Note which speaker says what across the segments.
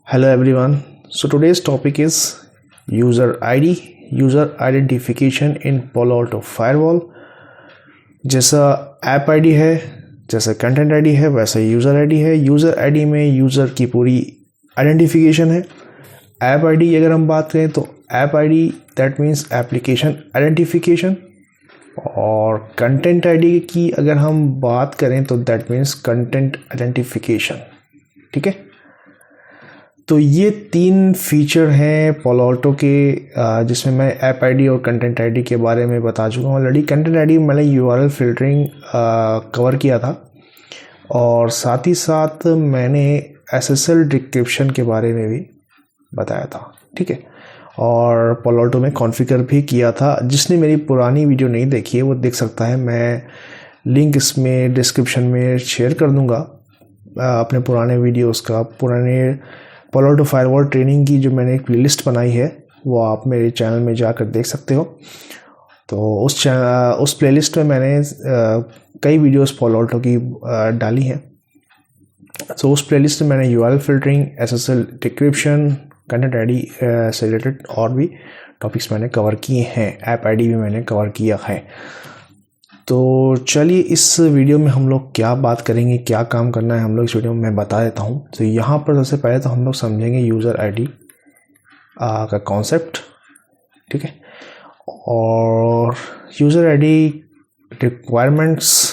Speaker 1: Hello everyone. So today's topic is user ID, user identification in Palo Alto Firewall. जैसा app ID है, जैसा content ID है, वैसा user ID है। User ID में user की पूरी आइडेंटिफिकेशन है। ऐप आईडी अगर हम बात करें तो app ID that means application identification, और कंटेंट आईडी की अगर हम बात करें तो दैट मीन्स कंटेंट आइडेंटिफिकेशन। ठीक है, तो ये तीन फीचर हैं पालो अल्टो के, जिसमें मैं ऐप आईडी और कंटेंट आईडी के बारे में बता चुका हूँ ऑलरेडी। कंटेंट आईडी मैंने यूआरएल फिल्टरिंग कवर किया था, और साथ ही साथ मैंने एसएसएल डिक्रिप्शन के बारे में भी बताया था। ठीक है, और पालो अल्टो में कॉन्फ़िगर भी किया था। जिसने मेरी पुरानी वीडियो नहीं देखी है वो देख सकता है, मैं लिंक इसमें डिस्क्रिप्शन में शेयर कर दूँगा अपने पुराने वीडियोज़ का। पुराने पालो अल्टो फायरवॉल ट्रेनिंग की जो मैंने एक प्लेलिस्ट बनाई है वो आप मेरे चैनल में जाकर देख सकते हो। तो उस प्लेलिस्ट में मैंने कई वीडियोस पालो अल्टो की डाली हैं। तो उस प्लेलिस्ट में मैंने URL filtering, SSL decryption, content ID से रिलेटेड और भी टॉपिक्स मैंने कवर किए हैं। ऐप आईडी भी मैंने कवर किया है। तो चलिए इस वीडियो में हम लोग क्या बात करेंगे, क्या काम करना है हम लोग इस वीडियो में मैं बता देता हूँ। तो यहाँ पर सबसे पहले तो हम लोग समझेंगे यूज़र आईडी का कॉन्सेप्ट। ठीक है, और यूज़र आईडी रिक्वायरमेंट्स।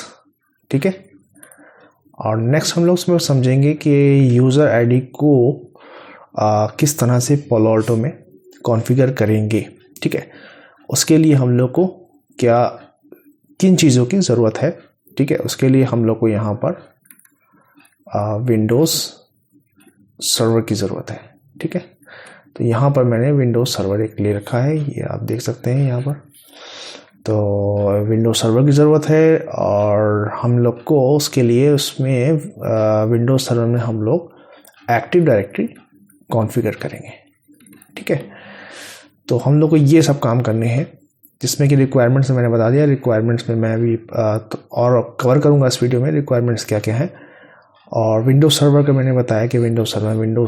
Speaker 1: ठीक है, और नेक्स्ट हम लोग उसमें समझेंगे कि यूज़र आईडी को किस तरह से पालो अल्टो में कॉन्फ़िगर करेंगे। ठीक है, उसके लिए हम लोग को किन चीज़ों की ज़रूरत है। ठीक है, उसके लिए हम लोग को यहाँ पर विंडोज़ सर्वर की ज़रूरत है। ठीक है, तो यहाँ पर मैंने विंडोज़ सर्वर एक ले रखा है, ये आप देख सकते हैं यहाँ पर। तो विंडोज़ सर्वर की ज़रूरत है, और हम लोग को उसके लिए उसमें विंडोज़ सर्वर में हम लोग एक्टिव डायरेक्टरी कॉन्फ़िगर करेंगे। ठीक है, तो हम लोग को ये सब काम करने हैं, जिसमें कि रिक्वायरमेंट्स मैंने बता दिया। रिक्वायरमेंट्स में मैं भी और कवर करूंगा इस वीडियो में रिक्वायरमेंट्स क्या क्या हैं। और विंडोज़ सर्वर का मैंने बताया कि विंडोज़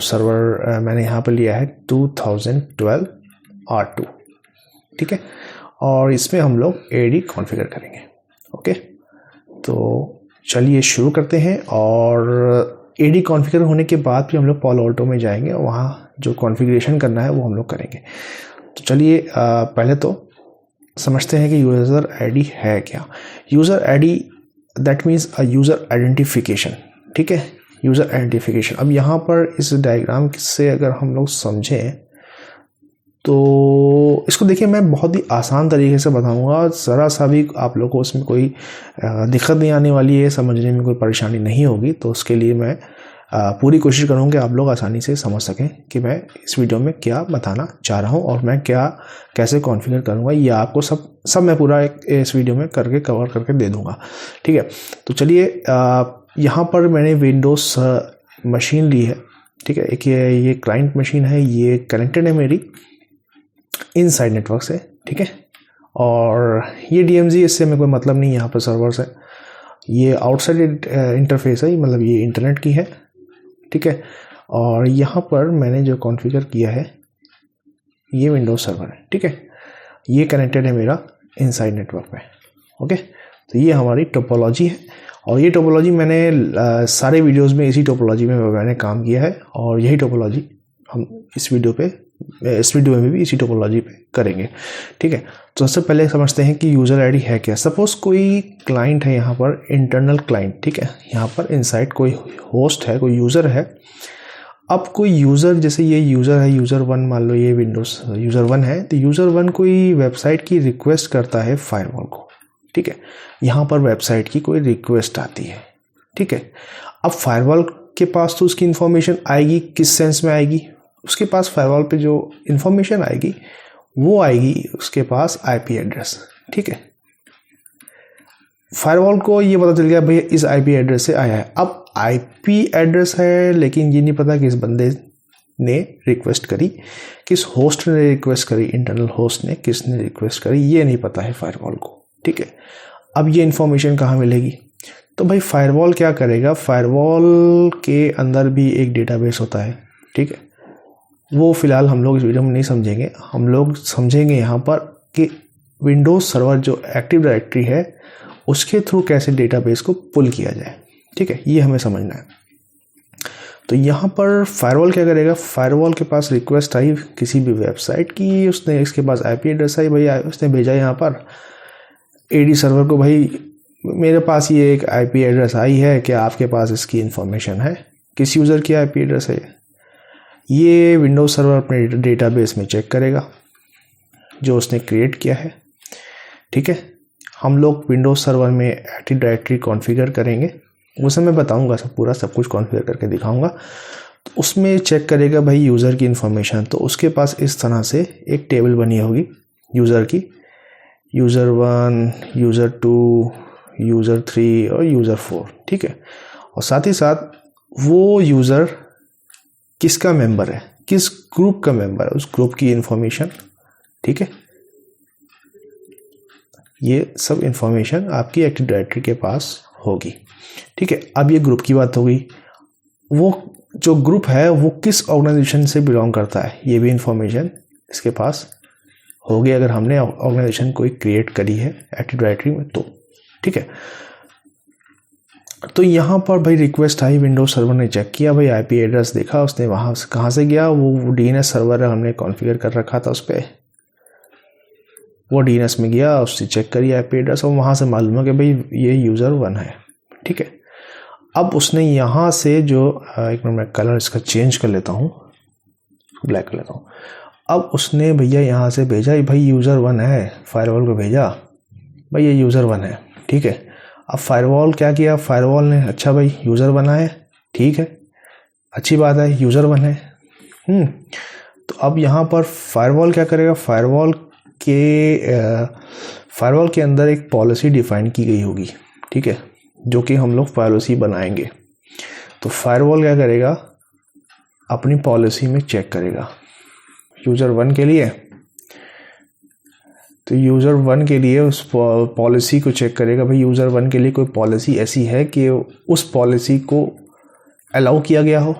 Speaker 1: सर्वर मैंने यहाँ पर लिया है 2012 R2। ठीक है, और इसमें हम लोग एडी कॉन्फ़िगर करेंगे। ओके, तो चलिए शुरू करते हैं। और एडी कॉन्फ़िगर होने के बाद भी हम लोग पालो अल्टो में जाएंगे और वहाँ जो कॉन्फ़िगरेशन करना है वो हम लोग करेंगे। तो चलिए पहले तो समझते हैं कि यूज़र आईडी है क्या। User ID that means a user identification. ठीक है, यूज़र आइडेंटिफिकेशन। अब यहाँ पर इस डायग्राम से अगर हम लोग समझें तो इसको देखिए, मैं बहुत ही आसान तरीके से बताऊंगा। ज़रा सा भी आप लोगों को उसमें कोई दिक्कत नहीं आने वाली है, समझने में कोई परेशानी नहीं होगी। तो उसके लिए मैं पूरी कोशिश करूँगा कि आप लोग आसानी से समझ सकें कि मैं इस वीडियो में क्या बताना चाह रहा हूँ और मैं कैसे कॉन्फ़िगर करूँगा। ये आपको सब मैं पूरा इस वीडियो में कवर करके दे दूँगा। ठीक है, तो चलिए यहाँ पर मैंने विंडोज़ मशीन ली है। ठीक है, एक ये क्लाइंट मशीन है, ये कनेक्टेड है मेरी इनसाइड नेटवर्क से। ठीक है, और ये DMZ, इससे मेरे कोई मतलब नहीं यहाँ पर सर्वर से। ये आउटसाइड इंटरफेस है, मतलब ये इंटरनेट की है। ठीक है, और यहाँ पर मैंने जो कॉन्फ़िगर किया है ये विंडोज़ सर्वर है। ठीक है, ये कनेक्टेड है मेरा इनसाइड नेटवर्क में। ओके, तो ये हमारी टोपोलॉजी है, और ये टोपोलॉजी मैंने सारे वीडियोस में इसी टोपोलॉजी में मैंने काम किया है, और यही टोपोलॉजी हम इस वीडियो में भी इसी टोपोलॉजी पे करेंगे। ठीक है, तो सबसे पहले समझते हैं कि यूज़र आईडी है क्या। सपोज़ कोई क्लाइंट है यहाँ पर, इंटरनल क्लाइंट। ठीक है, यहाँ पर इनसाइड कोई होस्ट है, कोई यूज़र है। अब कोई यूज़र, जैसे ये यूज़र है, यूज़र 1 मान लो, ये विंडोज़ यूज़र 1 है। तो यूज़र 1 कोई वेबसाइट की रिक्वेस्ट करता है फायरवॉल को। ठीक है, यहाँ पर वेबसाइट की कोई रिक्वेस्ट आती है। ठीक है, अब फायरवॉल के पास तो उसकी इन्फॉर्मेशन आएगी, किस सेंस में आएगी, उसके पास फायरवॉल पे जो इन्फॉर्मेशन आएगी वो आएगी उसके पास IP एड्रेस। ठीक है, फायरवॉल को ये पता चल गया भैया इस IP एड्रेस से आया है। अब IP एड्रेस है, लेकिन ये नहीं पता कि इस बंदे ने रिक्वेस्ट करी, किस होस्ट ने रिक्वेस्ट करी, इंटरनल होस्ट ने किसने रिक्वेस्ट करी, ये नहीं पता है फायरवॉल को। ठीक है, अब ये इन्फॉर्मेशन कहाँ मिलेगी? तो भाई फायरवॉल क्या करेगा, फायरवॉल के अंदर भी एक डेटाबेस होता है। ठीक है, वो फ़िलहाल हम लोग इस वीडियो में नहीं समझेंगे। हम लोग समझेंगे यहाँ पर कि विंडोज़ सर्वर जो एक्टिव डायरेक्टरी है उसके थ्रू कैसे डेटाबेस को पुल किया जाए। ठीक है, ये हमें समझना है। तो यहाँ पर फायरवॉल क्या करेगा, फायरवॉल के पास रिक्वेस्ट आई किसी भी वेबसाइट की, उसने इसके पास आईपी एड्रेस आई, भाई उसने भेजा यहाँ पर एडी सर्वर को, भाई मेरे पास ये एक आईपी एड्रेस आई है, क्या आपके पास इसकी इन्फॉर्मेशन है, किस यूज़र की आईपी एड्रेस है। ये विंडोज सर्वर अपने डेटाबेस में चेक करेगा जो उसने क्रिएट किया है। ठीक है, हम लोग विंडोज सर्वर में एक्टिव डायरेक्टरी कॉन्फ़िगर करेंगे, उसे मैं बताऊंगा, सब पूरा सब कुछ कॉन्फ़िगर करके दिखाऊंगा। तो उसमें चेक करेगा भाई यूज़र की इन्फॉर्मेशन। तो उसके पास इस तरह से एक टेबल बनी होगी यूज़र की, यूज़र 1, यूज़र 2, यूज़र 3 और यूज़र 4। ठीक है, और साथ ही साथ वो यूज़र किसका मेंबर है, किस ग्रुप का मेंबर है, उस ग्रुप की इन्फॉर्मेशन। ठीक है, ये सब इन्फॉर्मेशन आपकी एक्टिव डायरेक्टरी के पास होगी। ठीक है, अब ये ग्रुप की बात हो गई। वो जो ग्रुप है वो किस ऑर्गेनाइजेशन से बिलोंग करता है, ये भी इन्फॉर्मेशन इसके पास होगी अगर हमने ऑर्गेनाइजेशन कोई क्रिएट करी है एक्टिव डायरेक्टरी में तो। ठीक है, तो यहाँ पर भाई रिक्वेस्ट आई, विंडोज सर्वर ने चेक किया, भाई आईपी एड्रेस देखा उसने, वहाँ से कहाँ से गया, वो डीएनएस सर्वर हमने कॉन्फ़िगर कर रखा था उस पर, वो डीएनएस में गया, उससे चेक करी आईपी एड्रेस और वहाँ से मालूम है कि भाई ये यूज़र 1 है। ठीक है, अब उसने यहाँ से जो एक मिनट मैं कलर इसका चेंज कर लेता हूँ, ब्लैक कर लेता हूँ। अब उसने भैया यहाँ से भेजा, भाई यूज़र 1 है, फायरवॉल को भेजा, भाई ये यूज़र 1 है। ठीक है, अब फायरवॉल क्या किया, फायरवॉल ने अच्छा भाई यूज़र 1 है, ठीक है, अच्छी बात है, यूज़र 1 है। तो अब यहाँ पर फायरवॉल क्या करेगा, फायरवॉल के अंदर एक पॉलिसी डिफाइन की गई होगी। ठीक है, जो कि हम लोग पॉलिसी बनाएंगे। तो फायरवॉल क्या करेगा, अपनी पॉलिसी में चेक करेगा यूज़र 1 के लिए। तो यूज़र 1 के लिए उस पॉलिसी को चेक करेगा, भाई यूज़र 1 के लिए कोई पॉलिसी ऐसी है कि उस पॉलिसी को अलाउ किया गया हो।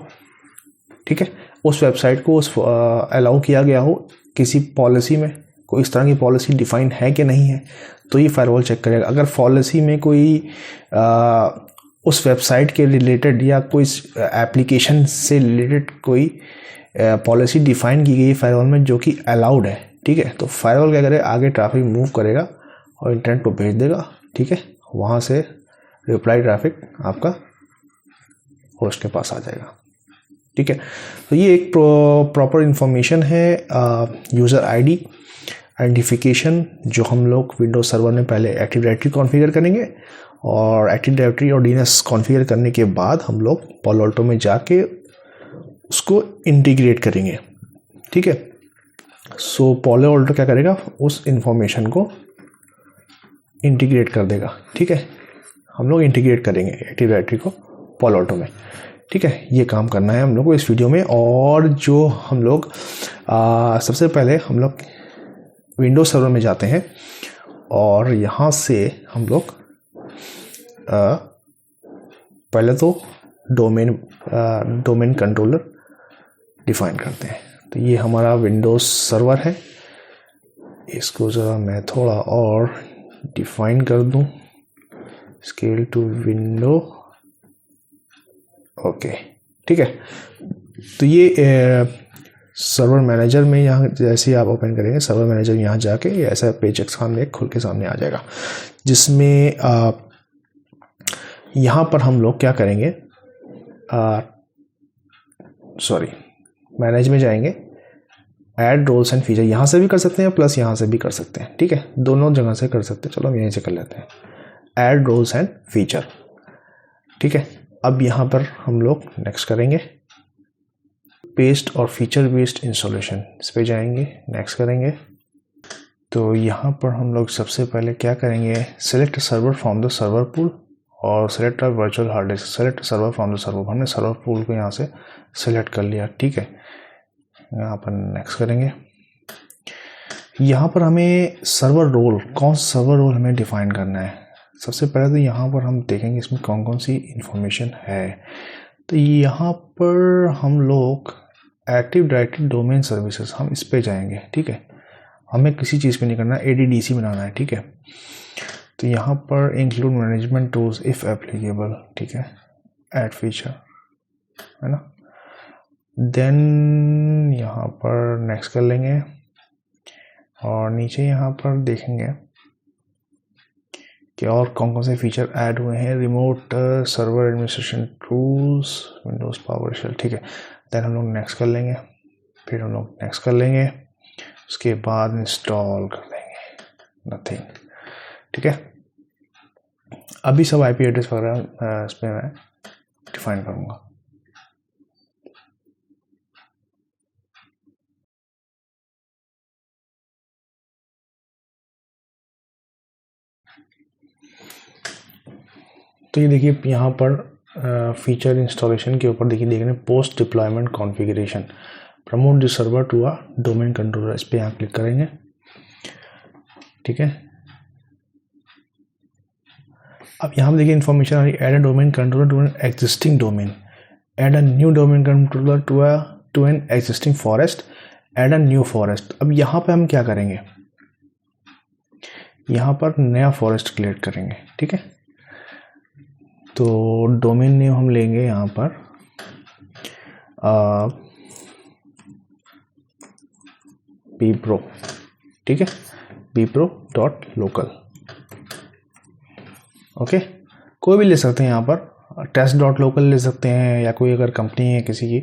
Speaker 1: ठीक है, उस वेबसाइट को उस अलाउ किया गया हो किसी पॉलिसी में, कोई इस तरह की पॉलिसी डिफाइन है कि नहीं है, तो ये फायरवॉल चेक करेगा। अगर पॉलिसी में कोई उस वेबसाइट के रिलेटेड या कोई एप्लीकेशन से रिलेटेड कोई पॉलिसी डिफाइन की गई फायरवॉल में जो कि अलाउड है, ठीक है, तो फायरवॉल क्या करेगा, आगे ट्रैफिक मूव करेगा और इंटरनेट को भेज देगा। ठीक है, वहाँ से रिप्लाई ट्रैफिक आपका होस्ट के पास आ जाएगा। ठीक है, तो ये एक प्रॉपर इंफॉर्मेशन है यूज़र आईडी आइडेंटिफिकेशन, जो हम लोग विंडोज सर्वर में पहले एक्टिव डायरेक्टरी कॉन्फ़िगर करेंगे और एक्टिव डायरेक्टरी और डीएनएस कॉन्फ़िगर करने के बाद हम लोग पालो अल्टो में जाके उसको इंटीग्रेट करेंगे। ठीक है, सो पालो अल्टो क्या करेगा, उस इंफॉर्मेशन को इंटीग्रेट कर देगा। ठीक है, हम लोग इंटीग्रेट करेंगे एक्टिव डायरेक्टरी को पालो अल्टो में। ठीक है, ये काम करना है हम लोग को इस वीडियो में। और जो हम लोग सबसे पहले हम लोग विंडोज सर्वर में जाते हैं और यहाँ से हम लोग पहले तो डोमेन कंट्रोलर डिफाइन करते हैं। तो ये हमारा विंडोज सर्वर है, इसको ज़रा मैं थोड़ा और डिफाइन कर दूं, स्केल टू विंडो। ओके, ठीक है, तो ये सर्वर मैनेजर में यहाँ जैसे ही आप ओपन करेंगे सर्वर मैनेजर, यहाँ जाके ऐसा पेज एक सामने खुल के सामने आ जाएगा, जिसमें यहाँ पर हम लोग क्या करेंगे, मैनेज में जाएंगे, ऐड रोल्स एंड फीचर, यहाँ से भी कर सकते हैं प्लस यहाँ से भी कर सकते हैं। ठीक है, दोनों जगह से कर सकते हैं। चलो हम यहीं से कर लेते हैं, ऐड रोल्स एंड फीचर। ठीक है, अब यहाँ पर हम लोग नेक्स्ट करेंगे, पेस्ट और फीचर बेस्ड इंस्टॉलेशन, इस पे जाएंगे, नेक्स्ट करेंगे। तो यहाँ पर हम लोग सबसे पहले क्या करेंगे, select server from the server pool और select virtual hard disk, select server from the server. हमने सर्वर पूल को यहाँ से सेलेक्ट कर लिया। ठीक है, यहाँ पर नेक्स्ट करेंगे। यहाँ पर हमें सर्वर रोल, कौन सा सर्वर रोल हमें डिफाइन करना है। सबसे पहले तो यहाँ पर हम देखेंगे इसमें कौन कौन सी इंफॉर्मेशन है। तो यहाँ पर हम लोग एक्टिव डायरेक्टरी डोमेन सर्विसेज, हम इस पे जाएंगे, ठीक है। हमें किसी चीज़ पे नहीं करना, ADDC बनाना है, ठीक है। तो यहाँ पर include management tools if applicable, ठीक है, ऐड फीचर, है ना। देन यहाँ पर नेक्स्ट कर लेंगे और नीचे यहाँ पर देखेंगे कि और कौन कौन से फीचर ऐड हुए हैं। Remote server administration tools, Windows PowerShell, ठीक है। देन हम लोग नेक्स्ट कर लेंगे, फिर हम लोग नेक्स्ट कर लेंगे, उसके बाद इंस्टॉल कर लेंगे, नथिंग, ठीक है। अभी सब IP एड्रेस वगैरह इस पर मैं डिफाइन करूँगा। तो ये देखिए यहाँ पर फीचर इंस्टॉलेशन के ऊपर देखिए देख रहे हैं post deployment configuration, promote the server to a domain controller, इस पर यहाँ क्लिक करेंगे, ठीक है। अब यहाँ पर देखिए इन्फॉर्मेशन आ रही है, add a domain controller to an existing domain, add a new domain controller to an existing forest, add a new forest. अब यहाँ पे हम क्या करेंगे, यहाँ पर नया फॉरेस्ट क्रिएट करेंगे, ठीक है। तो डोमेन नेम हम लेंगे यहाँ पर bpro, ठीक है, bpro.local, ओके। कोई भी ले सकते हैं यहाँ पर, test.local ले सकते हैं, या कोई अगर कंपनी है किसी की,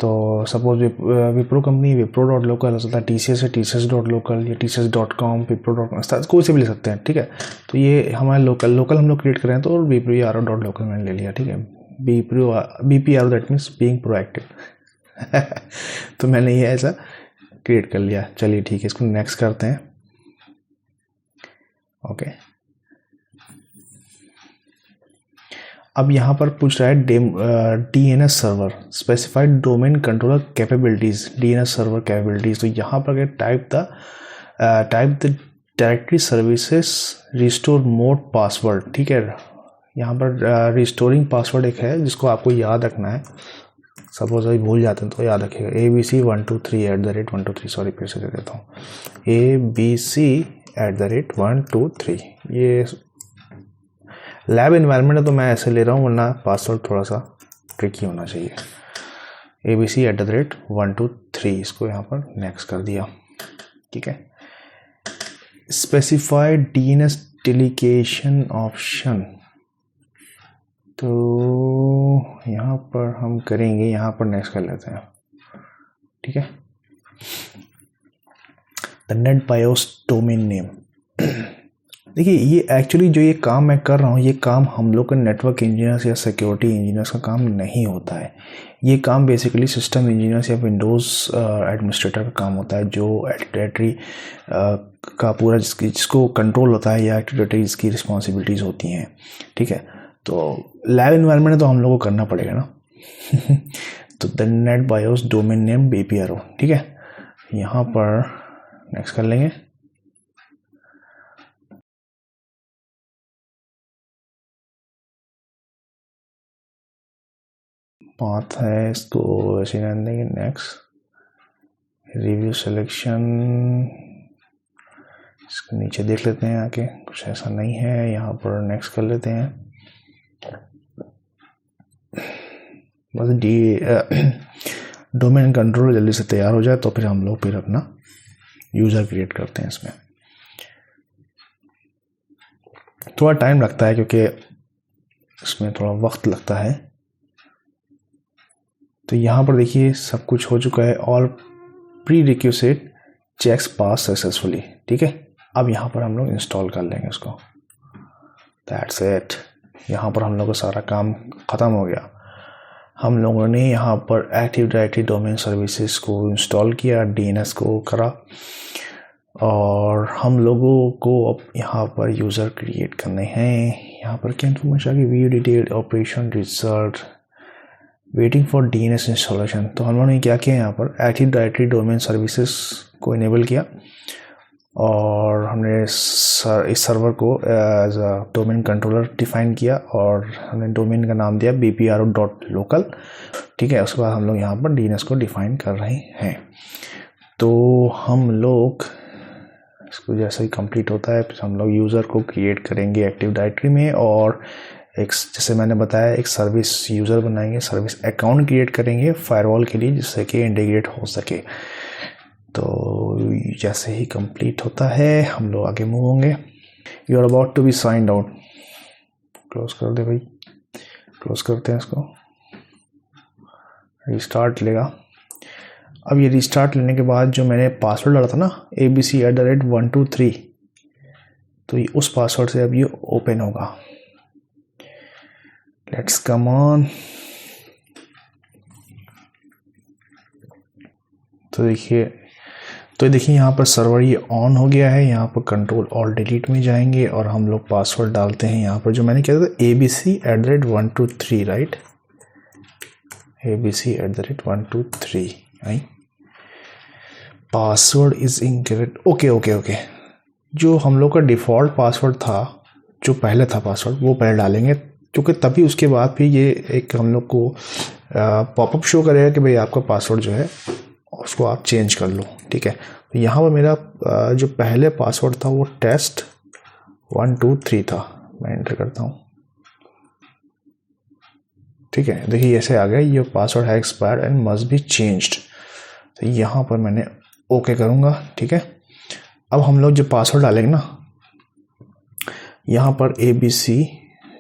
Speaker 1: तो सपोज विप्रो कंपनी wipro.local हो सकता है, TCS है TCS.local या TCS.com, wipro.com, कोई से भी ले सकते हैं, ठीक है। तो ये हमारे लोकल हम लोग क्रिएट करें तो bpro.local मैंने ले लिया, ठीक है। BPRO that means being proactive तो मैंने ये ऐसा क्रिएट कर लिया। चलिए ठीक है, इसको नेक्स्ट करते हैं, ओके। अब यहाँ पर पूछ रहा है DNS server specified domain controller capabilities, DNS server capabilities. तो यहाँ पर type the directory services restore mode password, ठीक है। यहाँ पर रिस्टोरिंग पासवर्ड एक है जिसको आपको याद रखना है, सपोज अभी भूल जाते हैं तो याद रखिएगा, ABC123@123, सॉरी फिर से दे देता हूँ, ABC@123। ये लैब इन्वायरमेंट है तो मैं ऐसे ले रहा हूँ, वरना पासवर्ड थोड़ा सा ट्रिकी होना चाहिए। ABC@123, इसको यहाँ पर नेक्स्ट कर दिया, ठीक है। स्पेसिफाइड DNS डेलीगेशन ऑप्शन, तो यहाँ पर हम करेंगे, यहाँ पर नेक्स्ट कर लेते हैं, ठीक है। The net BIOS domain name, देखिए ये एक्चुअली जो ये काम मैं कर रहा हूँ, ये काम हम लोग के नेटवर्क इंजीनियर्स या सिक्योरिटी इंजीनियर्स का काम नहीं होता है। ये काम बेसिकली सिस्टम इंजीनियर्स या विंडोज़ एडमिनिस्ट्रेटर का काम होता है, जो डायरेक्टरी का पूरा जिसको कंट्रोल होता है या डायरेक्टरी जिसकी रिस्पॉन्सिबिलिटीज़ होती हैं, ठीक है। तो लैब इन्वायरमेंट तो हम लोगों को करना पड़ेगा ना तो the net BIOS domain name BPRO, ठीक है। यहाँ पर नेक्स्ट कर लेंगे, पाथ है, इसको ऐसे रहने देंगे, नेक्स्ट रिव्यू सिलेक्शन, इसके नीचे देख लेते हैं आके, कुछ ऐसा नहीं है, यहाँ पर नेक्स्ट कर लेते हैं। बस डोमेन कंट्रोल जल्दी से तैयार हो जाए तो फिर हम लोग फिर अपना यूज़र क्रिएट करते हैं। इसमें थोड़ा टाइम लगता है क्योंकि इसमें थोड़ा वक्त लगता है। तो यहाँ पर देखिए सब कुछ हो चुका है, ऑल प्री रिक्विजिट चेक्स पास सक्सेसफुली, ठीक है। अब यहाँ पर हम लोग इंस्टॉल कर लेंगे इसको, दैट्स इट। यहाँ पर हम लोग का सारा काम ख़त्म हो गया। हम लोगों ने यहाँ पर एक्टिव डायरेक्टरी डोमेन सर्विसेज को इंस्टॉल किया, DNS को करा, और हम लोगों को अब यहाँ पर यूज़र क्रिएट करने हैं। यहाँ पर क्या इन्फॉर्मेशन आ गई, view detail operation result, waiting for DNS installation. तो हम लोगों ने क्या किया, यहाँ पर एक्टिव डायरेक्टरी डोमेन सर्विसेज को इनेबल किया और हमने इस सर्वर को as a domain controller define किया और हमने डोमेन का नाम दिया bpro.local। ठीक है, उसके बाद हम लोग यहाँ पर DNS को डिफ़ाइन कर रहे हैं। तो हम लोग इसको जैसे ही कंप्लीट होता है फिर हम लोग यूज़र को क्रिएट करेंगे एक्टिव डायरेक्टरी में, और एक जैसे मैंने बताया एक सर्विस यूज़र बनाएंगे, सर्विस अकाउंट क्रिएट करेंगे फायरवॉल के लिए जिससे कि इंटीग्रेट हो सके। तो जैसे ही कंप्लीट होता है हम लोग आगे मूव होंगे। You are about to be signed out. Close कर दे भाई, क्लोज करते हैं इसको। रिस्टार्ट लेगा। अब ये रिस्टार्ट लेने के बाद जो मैंने पासवर्ड डाला था ना abc@123, तो ये उस पासवर्ड से अब ये ओपन होगा। Let's come on. तो देखिए यहाँ पर सर्वर ये ऑन हो गया है। यहाँ पर कंट्रोल ऑल डिलीट में जाएंगे और हम लोग पासवर्ड डालते हैं यहाँ पर जो मैंने किया था abc@123, right, abc@123। Right, password is incorrect. Okay. जो हम लोग का डिफ़ॉल्ट पासवर्ड था, जो पहले था पासवर्ड, वो पहले डालेंगे क्योंकि तभी उसके बाद फिर ये एक हम लोग को पॉपअप शो करेगा कि भाई आपका पासवर्ड जो है उसको आप चेंज कर लो। ठीक है, तो यहाँ पर मेरा जो पहले पासवर्ड था वो test123 था। मैं एंटर करता हूँ। ठीक है, देखिए ऐसे आ गया, ये पासवर्ड है expired and must be changed. तो यहाँ पर मैंने ओके करूँगा। ठीक है, अब हम लोग जो पासवर्ड डालेंगे ना, यहाँ पर ABC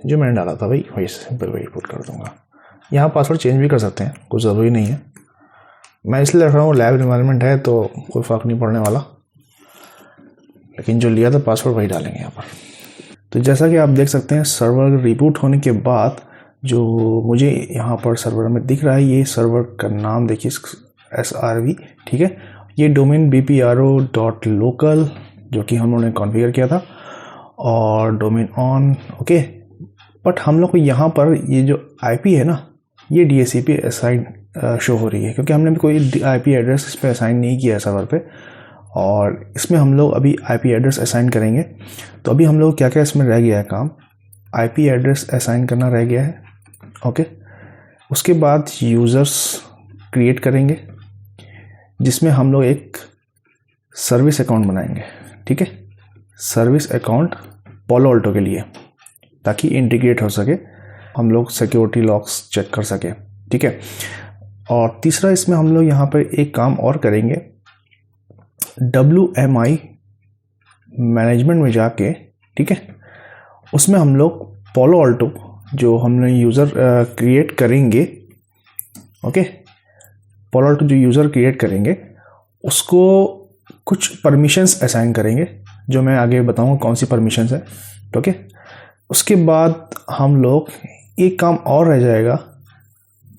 Speaker 1: जो मैंने डाला था भाई वही सिंपल वही पुट कर दूँगा। यहाँ पासवर्ड चेंज भी कर सकते हैं, कुछ ज़रूरी नहीं है। मैं इसलिए रख रहा हूँ लैब इन्वायरमेंट है तो कोई फ़र्क नहीं पड़ने वाला, लेकिन जो लिया था पासवर्ड वही डालेंगे यहाँ पर। तो जैसा कि आप देख सकते हैं सर्वर रिबूट होने के बाद जो मुझे यहाँ पर सर्वर में दिख रहा है, ये सर्वर का नाम देखिए SRV। ठीक है, ये डोमेन bpro.local जो कि हम लोगों ने कॉन्फ़िगर किया था, और डोमेन ऑन। ओके, बट हम लोग को यहाँ पर ये जो IP है ना, ये DHCP असाइन शो हो रही है क्योंकि हमने भी कोई IP एड्रेस इस पर असाइन नहीं किया है सर्वर पे, और इसमें हम लोग अभी IP एड्रेस असाइन करेंगे। तो अभी हम लोग क्या क्या इसमें रह गया है काम, IP एड्रेस असाइन करना रह गया है। ओके, उसके बाद यूज़र्स क्रिएट करेंगे जिसमें हम लोग एक सर्विस अकाउंट बनाएंगे। ठीक है, सर्विस अकाउंट पोलो अल्टो के लिए, ताकि इंटीग्रेट हो सके, हम लोग सिक्योरिटी लॉग्स चेक कर सके। ठीक है, और तीसरा इसमें हम लोग यहाँ पर एक काम और करेंगे, WMI मैनेजमेंट में जाके, ठीक है, उसमें हम लोग पोलो अल्टो जो हमने यूज़र क्रिएट करेंगे, ओके, पोलो अल्टो जो यूज़र क्रिएट करेंगे उसको कुछ परमिशंस असाइन करेंगे, जो मैं आगे बताऊंगा कौन सी परमिशंस है। ओके, उसके बाद हम लोग एक काम और रह जाएगा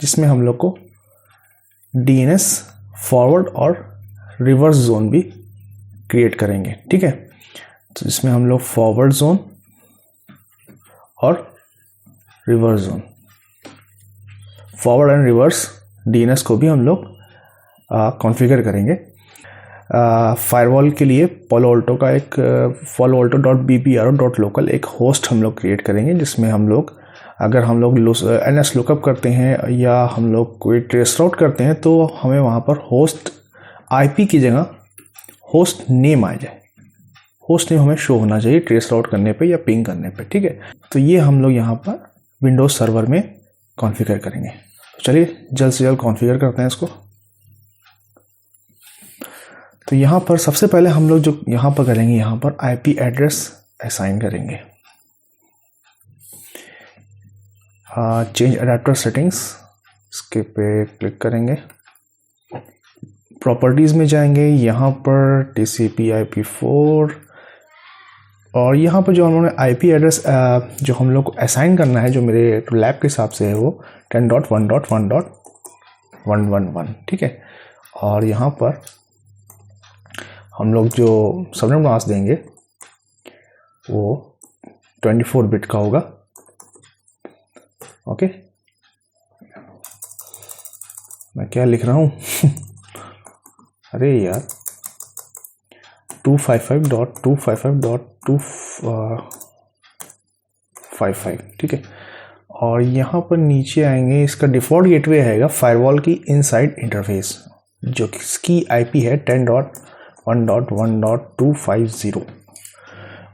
Speaker 1: जिसमें हम लोग को DNS फॉरवर्ड और रिवर्स जोन भी क्रिएट करेंगे। ठीक है, तो इसमें हम लोग फॉरवर्ड जोन और reverse zone, forward and reverse DNS को भी हम लोग कॉन्फ़िगर करेंगे। फायरवॉल के लिए पोलो अल्टो का एक poloalto.bpro.local एक होस्ट हम लोग क्रिएट करेंगे, जिसमें हम लोग अगर हम लोग NS लुकअप करते हैं या हम लोग कोई ट्रेस राउट करते हैं तो हमें वहाँ पर होस्ट IP की जगह होस्ट नेम आ जाए। होस्ट नेम हमें शो होना चाहिए ट्रेस राउट करने पे या पिंग करने पे। ठीक है, तो ये हम लोग यहाँ पर विंडोज़ सर्वर में कॉन्फ़िगर करेंगे। चलिए जल्द से जल्द कॉन्फ़िगर करते हैं इसको। तो यहाँ पर सबसे पहले हम लोग जो यहाँ पर करेंगे, यहाँ पर IP एड्रेस असाइन करेंगे। चेंज अडेप्टर सेटिंग्स, इसके पे क्लिक करेंगे, प्रॉपर्टीज़ में जाएंगे, यहाँ पर TCP/IP4, और यहाँ पर जो हम लोगों ने IP एड्रेस जो हम लोग को असाइन करना है, जो मेरे लैब के हिसाब से है, वो 10.1.1.111। ठीक है, और यहाँ पर हम लोग जो सबनेट मास्क देंगे वो 24 बिट का होगा। ओके, मैं क्या लिख रहा हूँ अरे यार, 255.255.255, ठीक है। और यहाँ पर नीचे आएंगे, इसका डिफ़ॉल्ट गेटवे आएगा फायरवॉल की इनसाइड इंटरफेस, जो कि इसकी आईपी है 10.1.1.250।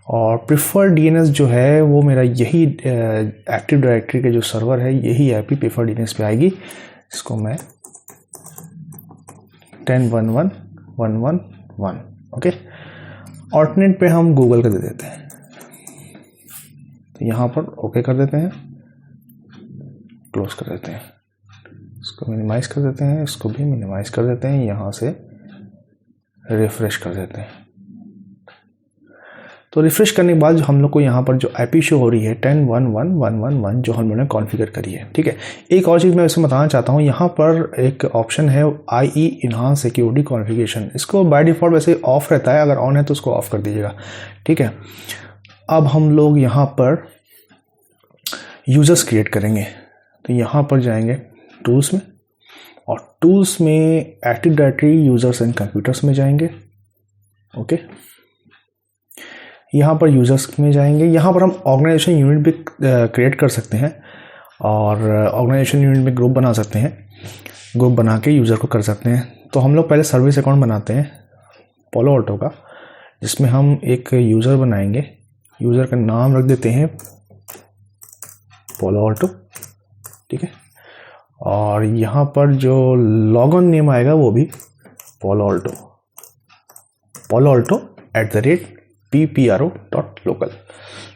Speaker 1: और प्रिफर्ड डीएनएस जो है वो मेरा यही एक्टिव डायरेक्टरी के जो सर्वर है, यही आईपी प्रिफर्ड डीएनएस पे आएगी। इसको मैं 10.1.1.1.1, ओके। ऑल्टरनेट पे हम गूगल का दे देते हैं, तो यहाँ पर ओके कर देते हैं, क्लोज कर देते हैं, इसको मिनिमाइज कर देते हैं, इसको भी मिनिमाइज कर देते हैं, यहाँ से रिफ्रेश कर देते हैं। तो रिफ्रेश करने के बाद जो हम लोग को यहाँ पर जो आईपी शो हो रही है 10.1.1.1.1 जो हम लोगों ने कॉन्फ़िगर करी है, ठीक है। एक और चीज़ मैं इसमें बताना चाहता हूँ, यहाँ पर एक ऑप्शन है IE इन्हांस सिक्योरिटी कॉन्फ़िगरेशन। इसको बाय डिफ़ॉल्ट वैसे ऑफ रहता है, अगर ऑन है तो उसको ऑफ कर दीजिएगा, ठीक है। अब हम लोग यहाँ पर यूज़र्स क्रिएट करेंगे, तो यहाँ पर जाएंगे टूल्स में, और टूल्स में active directory users and computers में जाएंगे, ओके। यहाँ पर यूज़र्स में जाएंगे, यहाँ पर हम ऑर्गेनाइजेशन यूनिट भी क्रिएट कर सकते हैं, और ऑर्गेनाइजेशन यूनिट में ग्रुप बना सकते हैं, ग्रुप बना के यूज़र को कर सकते हैं। तो हम लोग पहले सर्विस अकाउंट बनाते हैं पोलो ऑल्टो का, जिसमें हम एक यूज़र बनाएंगे, यूज़र का नाम रख देते हैं पोलो ऑल्टो, ठीक है। और यहाँ पर जो लॉगिन नेम आएगा वो भी पोलो ऑल्टो @ppro.local।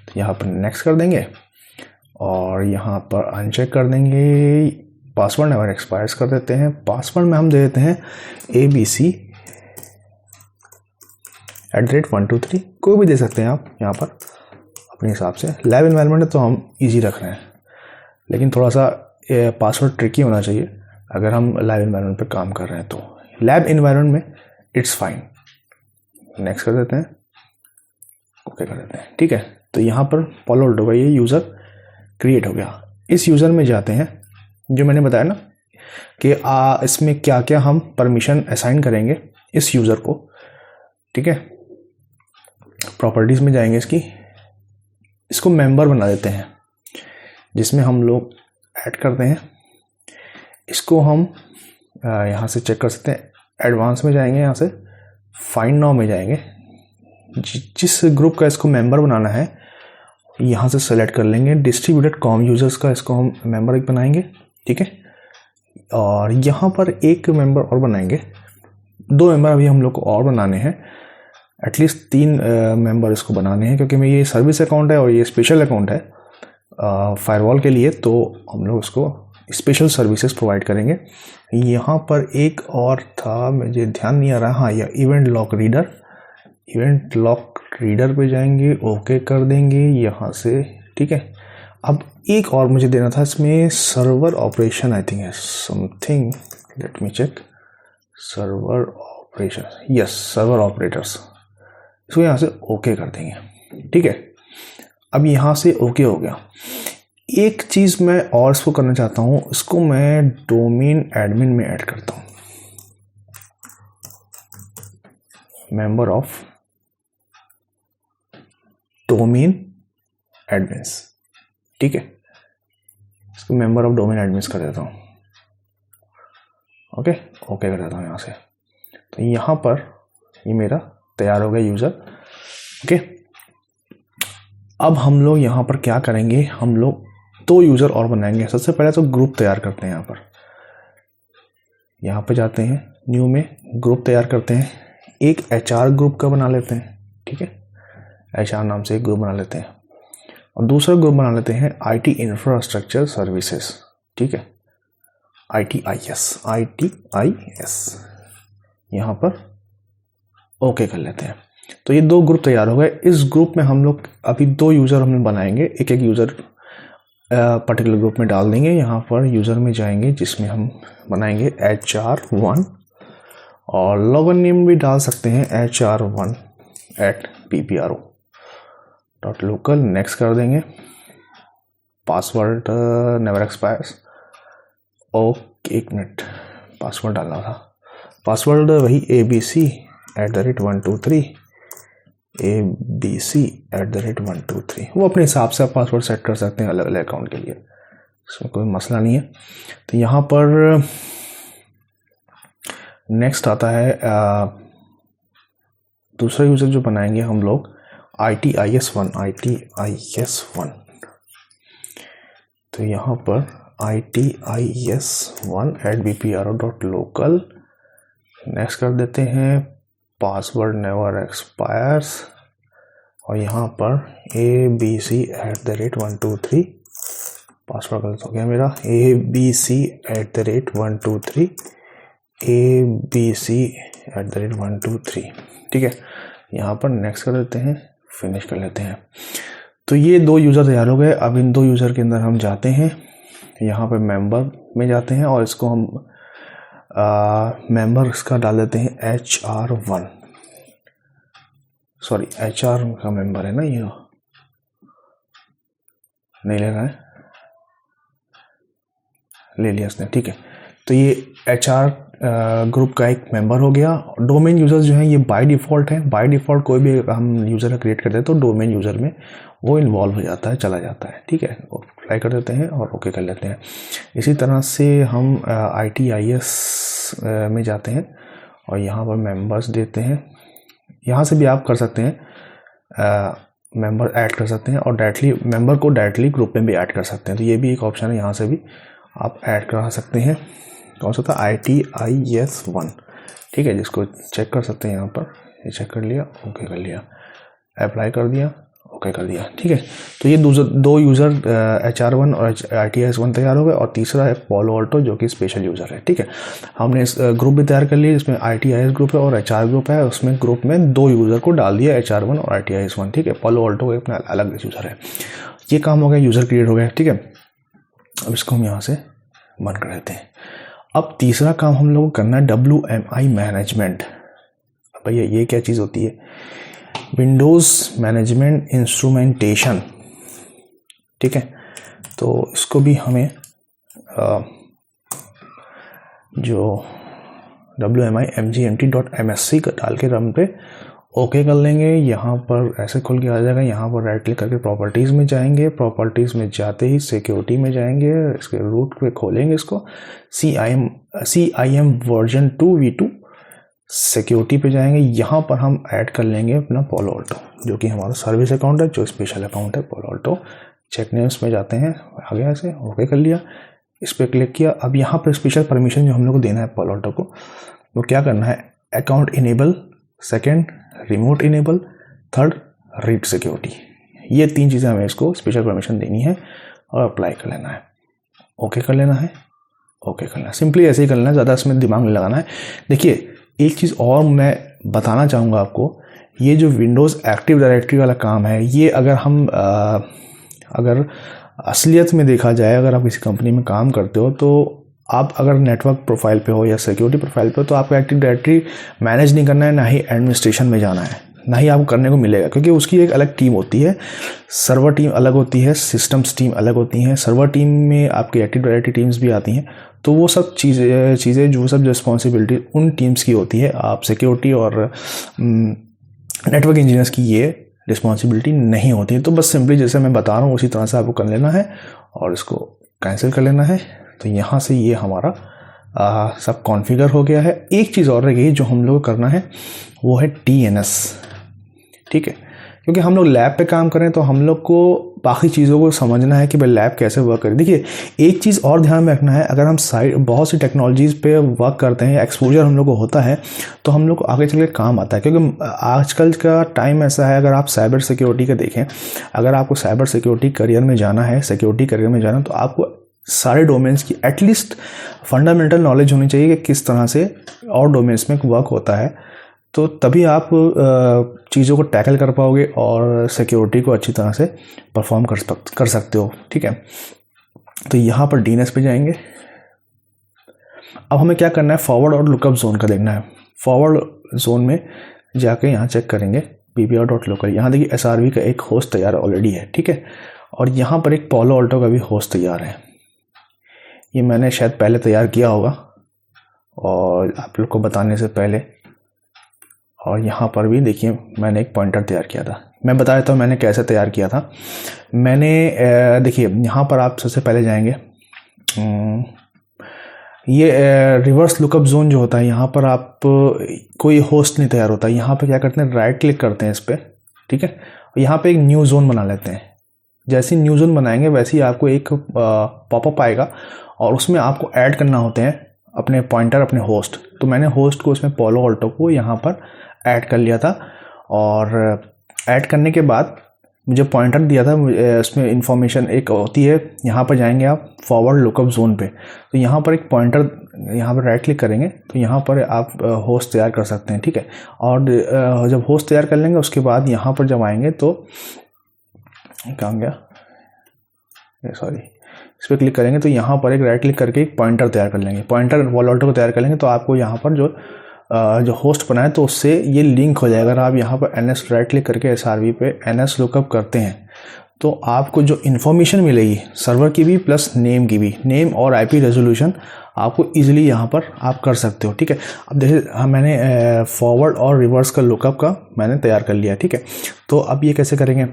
Speaker 1: तो यहाँ पर नेक्स्ट कर देंगे, और यहाँ पर अनचेक कर देंगे, पासवर्ड नेवर एक्सपायर्स कर देते हैं। पासवर्ड में हम दे देते हैं abc@123, कोई भी दे सकते हैं आप यहाँ पर अपने हिसाब से। लैब इन्वायरमेंट है तो हम इजी रख रहे हैं, लेकिन थोड़ा सा पासवर्ड ट्रिकी होना चाहिए अगर हम लैब इन्वायरमेंट पे काम कर रहे हैं। तो लैब इन्वायरमेंट में इट्स फाइन, नेक्स्ट कर देते हैं, ओके कर देते हैं, ठीक है। तो यहाँ पर पोलो ऑल्टो का ये यूज़र क्रिएट हो गया। इस यूज़र में जाते हैं, जो मैंने बताया ना कि इसमें क्या क्या हम परमिशन असाइन करेंगे इस यूज़र को, ठीक है। प्रॉपर्टीज़ में जाएंगे, इसको मेंबर बना देते हैं, जिसमें हम लोग ऐड करते हैं। इसको हम यहाँ से चेक कर सकते हैं, एडवांस में जाएंगे, यहाँ से फाइंड नाउ में जाएंगे, जिस ग्रुप का इसको मेंबर बनाना है यहाँ से सेलेक्ट कर लेंगे। डिस्ट्रीब्यूटेड कॉम यूजर्स का इसको हम मेंबर एक बनाएंगे, ठीक है। और यहाँ पर एक मेंबर और बनाएंगे, 2 मेंबर अभी हम लोग को और बनाने हैं, एटलीस्ट 3 मेंबर इसको बनाने हैं, क्योंकि मैं ये सर्विस अकाउंट है और ये स्पेशल अकाउंट है फायरवॉल के लिए, तो हम लोग इसको स्पेशल सर्विसेज प्रोवाइड करेंगे। यहाँ पर एक और था, मुझे ध्यान नहीं आ रहा, हाँ, यह इवेंट लॉक रीडर पे जाएंगे, ओके कर देंगे यहाँ से, ठीक है। अब एक और मुझे देना था इसमें, सर्वर ऑपरेशन आई थिंक है something, let me check, server operation, yes, server operators, इसको यहाँ से ओके कर देंगे, ठीक है। अब यहाँ से ओके हो गया। एक चीज़ मैं और इसको करना चाहता हूँ, इसको मैं डोमेन एडमिन में ऐड करता हूँ, मेंबर ऑफ डोमेन एडमिन्स, ठीक है। इसको मेंबर ऑफ डोमेन एडमिन्स कर देता हूँ, ओके कर देता हूँ यहाँ से। तो यहाँ पर ये मेरा तैयार हो गया यूज़र, ओके। अब हम लोग यहाँ पर क्या करेंगे, हम लोग 2 यूज़र और बनाएंगे। सबसे पहले तो ग्रुप तैयार करते हैं, यहाँ पर जाते हैं, न्यू में ग्रुप तैयार करते हैं, एक HR ग्रुप का बना लेते हैं, ठीक है, HR नाम से एक ग्रुप बना लेते हैं, और दूसरा ग्रुप बना लेते हैं IT इंफ्रास्ट्रक्चर सर्विसेज, ठीक है, ITIS, यहाँ पर ओके कर लेते हैं। तो ये 2 ग्रुप तैयार हो गए। इस ग्रुप में हम लोग अभी 2 यूज़र हम बनाएंगे, एक यूज़र पर्टिकुलर ग्रुप में डाल देंगे। यहाँ पर यूज़र में जाएंगे, जिसमें हम बनाएंगे HR1, और लॉगिन नेम भी डाल सकते हैं HR1@ppro.local, नेक्स्ट कर देंगे, password never expires, okay, 1 minute, password डालना था, पासवर्ड वही abc@123, abc@123। वो अपने हिसाब से आप पासवर्ड सेट कर सकते हैं अलग अलग अकाउंट के लिए, इसमें कोई मसला नहीं है। तो यहाँ पर नेक्स्ट आता है दूसरा यूज़र जो बनाएंगे हम लोग ITIS1। तो यहाँ पर ITIS1@bpro.local नेक्स्ट कर देते हैं, पासवर्ड नेवर एक्सपायर्स, और यहाँ पर abc@123, पासवर्ड गलत हो गया मेरा, abc@123 ठीक है। यहाँ पर नेक्स्ट कर देते हैं, फिनिश कर लेते हैं। तो ये 2 यूज़र तैयार हो गए। अब इन 2 यूज़र के अंदर हम जाते हैं, यहाँ पर मेंबर में जाते हैं और इसको हम मेंबर इसका डाल देते हैं HR1, सॉरी HR का मेंबर है ना, ये नहीं ले रहा है, ले लिया इसने, ठीक है। तो ये HR ग्रुप का एक मेंबर हो गया। डोमेन यूज़र्स जो हैं ये बाय डिफ़ॉल्ट है, बाय डिफ़ॉल्ट कोई भी हम यूज़र क्रिएट करते हैं तो डोमेन यूज़र में वो इन्वॉल्व हो जाता है, चला जाता है, ठीक है। अप्लाई कर देते हैं और ओके कर लेते हैं। इसी तरह से हम ITIS में जाते हैं और यहाँ पर मेंबर्स देते हैं। यहाँ से भी आप कर सकते हैं, मेंबर ऐड कर सकते हैं और डायरेक्टली मेंबर को डायरेक्टली ग्रुप में भी ऐड कर सकते हैं। तो ये भी एक ऑप्शन है, यहाँ से भी आप ऐड करा सकते हैं। कौन सा था, ITIS1, ठीक है, जिसको चेक कर सकते हैं। यहाँ पर ये चेक कर लिया, ओके कर लिया, अप्लाई कर दिया, ओके कर दिया, ठीक है। तो ये 2 यूज़र HR1 और ITIS1 तैयार हो गए। और तीसरा है पोलो अल्टो जो कि स्पेशल यूज़र है, ठीक है। हमने इस ग्रुप भी तैयार कर लिया जिसमें ITIS ग्रुप है और HR ग्रुप है। उसमें ग्रुप में 2 यूज़र को डाल दिया, HR1 और ITIS1, ठीक है। पोलो अल्टो अपना अलग यूज़र है। ये काम हो गया, यूज़र क्रिएट हो गया, ठीक है। अब इसको हम यहाँ से बंद कर देते हैं। अब तीसरा काम हम लोग को करना है WMI मैनेजमेंट। भैया ये क्या चीज़ होती है, विंडोज़ मैनेजमेंट इंस्ट्रूमेंटेशन, ठीक है। तो इसको भी हमें जो WMI mgmt.msc का डाल के रन पे ओके कर लेंगे। यहाँ पर ऐसे खुल के आ जाएगा। यहाँ पर राइट क्लिक करके प्रॉपर्टीज़ में जाएंगे, प्रॉपर्टीज़ में जाते ही सिक्योरिटी में जाएंगे, इसके रूट पे खोलेंगे इसको, CIM वर्जन 2v2 सिक्योरिटी पे जाएंगे। यहाँ पर हम ऐड कर लेंगे अपना पोलो अल्टो जो कि हमारा सर्विस अकाउंट है, जो स्पेशल अकाउंट है पोलो अल्टो। चेक नेम्स में जाते हैं, आ गया ऐसे, ओके कर लिया, इस पर क्लिक किया। अब यहाँ पर स्पेशल परमिशन जो हम लोग को देना है पोलो अल्टो को, वो क्या करना है, account enable, second remote enable, third read security. ये 3 चीज़ें हमें इसको स्पेशल परमिशन देनी है और अप्लाई कर लेना है, ओके कर लेना है, ओके करना है। सिंपली ऐसे ही कर लेना है, ज़्यादा इसमें दिमाग नहीं लगाना है। देखिए एक चीज़ और मैं बताना चाहूँगा आपको, ये जो विंडोज़ एक्टिव डायरेक्टरी वाला काम है, ये अगर हम अगर असलियत में देखा जाए, अगर आप किसी कंपनी में काम करते हो तो आप अगर नेटवर्क प्रोफाइल पे हो या सिक्योरिटी प्रोफाइल पे हो तो आपको एक्टिव डायरेक्टरी मैनेज नहीं करना है, ना ही एडमिनिस्ट्रेशन में जाना है, ना ही आपको करने को मिलेगा, क्योंकि उसकी एक अलग टीम होती है। सर्वर टीम अलग होती है, सिस्टम्स टीम अलग होती हैं। सर्वर टीम में आपकी एक्टिव डायरेक्टरी टीम्स भी आती हैं। तो वो सब चीज़ें जो सब रिस्पॉन्सिबिलिटी उन टीम्स की होती है। आप सिक्योरिटी और नेटवर्क इंजीनियर्स की ये रिस्पॉन्सिबिलिटी नहीं होती है। तो बस सिंपली जैसे मैं बता रहा हूँ उसी तरह से आपको कर लेना है और इसको कैंसिल कर लेना है। तो यहाँ से ये हमारा सब कॉन्फ़िगर हो गया है। एक चीज़ और रह गई जो हम लोग करना है, वो है DNS, ठीक है। क्योंकि हम लोग लैब पे काम करें तो हम लोग को बाकी चीज़ों को समझना है कि भाई लैब कैसे वर्क करे। देखिए एक चीज़ और ध्यान में रखना है, अगर हम बहुत सी टेक्नोलॉजीज़ पे वर्क करते हैं, एक्सपोजर हम लोग को होता है, तो हम लोग को आगे चल के काम आता है। क्योंकि आजकल का टाइम ऐसा है, अगर आप साइबर सिक्योरिटी का देखें, अगर आपको साइबर सिक्योरिटी करियर में जाना है, सिक्योरिटी करियर में जाना, तो आपको सारे डोमेन्स की एटलीस्ट फंडामेंटल नॉलेज होनी चाहिए कि किस तरह से और डोमेन्स में वर्क होता है। तो तभी आप चीज़ों को टैकल कर पाओगे और सिक्योरिटी को अच्छी तरह से परफॉर्म कर सकते हो, ठीक है। तो यहाँ पर DNS पे जाएंगे। अब हमें क्या करना है, फॉरवर्ड और लुकअप जोन का देखना है। फॉरवर्ड जोन में जाके यहाँ चेक करेंगे ppr.local। यहाँ देखिए SRV का एक होस्ट तैयार ऑलरेडी है, ठीक है। और यहाँ पर एक पोलो अल्टो का भी होस्ट तैयार है। ये मैंने शायद पहले तैयार किया होगा और आप लोग को बताने से पहले, और यहाँ पर भी देखिए मैंने एक पॉइंटर तैयार किया था। मैं बता देता हूँ मैंने कैसे तैयार किया था। मैंने देखिए यहाँ पर आप सबसे पहले जाएंगे, ये रिवर्स लुकअप जोन जो होता है, यहाँ पर आप कोई होस्ट नहीं तैयार होता। यहाँ पे क्या करते हैं, राइट क्लिक करते हैं इस पर, ठीक है, यहाँ पे एक न्यू जोन बना लेते हैं। जैसे न्यू जोन बनाएंगे वैसे ही आपको एक पॉपअप आएगा और उसमें आपको ऐड करना होते हैं अपने पॉइंटर, अपने होस्ट। तो मैंने होस्ट को उसमें पोलो अल्टो को यहाँ पर ऐड कर लिया था और ऐड करने के बाद मुझे पॉइंटर दिया था, उसमें इंफॉर्मेशन एक होती है। यहाँ पर जाएंगे आप फॉरवर्ड लुकअप जोन पे, तो यहाँ पर एक पॉइंटर, यहाँ पर राइट क्लिक करेंगे तो यहाँ पर आप होस्ट तैयार कर सकते हैं, ठीक है। और जब होस्ट तैयार कर लेंगे उसके बाद यहाँ पर जब आएंगे तो कहाँ गया, सॉरी, इस पर क्लिक करेंगे तो यहाँ पर एक राइट क्लिक करके एक पॉइंटर तैयार कर लेंगे, पॉइंटर पोलो अल्टो को तैयार कर लेंगे। तो आपको यहाँ पर जो होस्ट बनाए तो उससे ये लिंक हो जाएगा। अगर आप यहाँ पर NS राइट क्लिक करके SRV पे NS लुकअप करते हैं तो आपको जो इन्फॉर्मेशन मिलेगी सर्वर की भी प्लस नेम की भी, नेम और IP रेजोल्यूशन आपको इजीली यहाँ पर आप कर सकते हो, ठीक है। अब देखिए मैंने फॉरवर्ड और रिवर्स का लुकअप का मैंने तैयार कर लिया, ठीक है। तो अब ये कैसे करेंगे,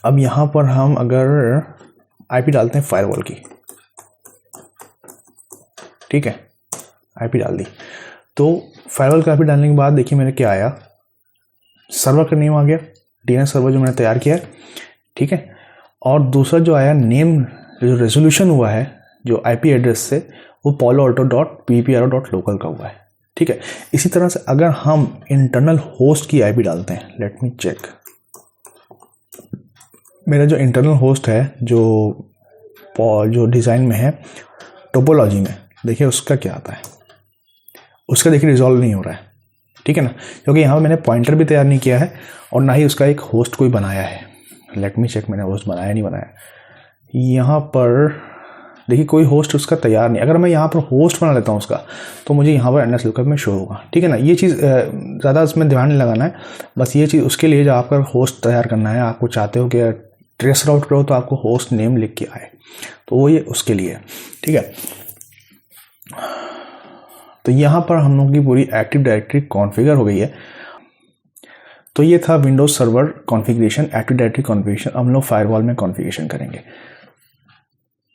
Speaker 1: अब यहाँ पर हम अगर IP डालते हैं फायरवॉल की, ठीक है, IP डाल दी। तो फायरवॉल का IP डालने के बाद देखिए मेरे क्या आया, सर्वर का नेम आ गया, DNS सर्वर जो मैंने तैयार किया है, ठीक है। और दूसरा जो आया नेम, जो रेजोल्यूशन हुआ है जो IP एड्रेस से, वो poloalto.ppro.local का हुआ है, ठीक है। इसी तरह से अगर हम इंटरनल होस्ट की IP डालते हैं, लेट मी चेक, मेरा जो इंटरनल होस्ट है जो डिज़ाइन में है टोपोलॉजी में, देखिए उसका क्या आता है, उसका देखिए रिजॉल्व नहीं हो रहा है, ठीक है ना, क्योंकि यहाँ पर मैंने पॉइंटर भी तैयार नहीं किया है और ना ही उसका एक होस्ट कोई बनाया है। लेट मी चेक, मैंने होस्ट बनाया नहीं बनाया, यहाँ पर देखिए कोई होस्ट उसका तैयार नहीं। अगर मैं यहाँ पर होस्ट बना लेता हूँ उसका तो मुझे यहाँ पर NS लुकअप में शो होगा, ठीक है ना। ये चीज़ ज़्यादा इसमें ध्यान नहीं लगाना है, बस ये चीज़ उसके लिए जो आपका होस्ट तैयार करना है, आपको चाहते हो कि ट्रेस राउट करो तो आपको होस्ट नेम लिख के आए, तो वो ये उसके लिए, ठीक है। तो यहाँ पर हम लोग की पूरी एक्टिव डायरेक्टरी कॉन्फ़िगर हो गई है। तो ये था Windows server configuration, active directory configuration. हम लोग फायरवॉल में कॉन्फ़िगरेशन करेंगे।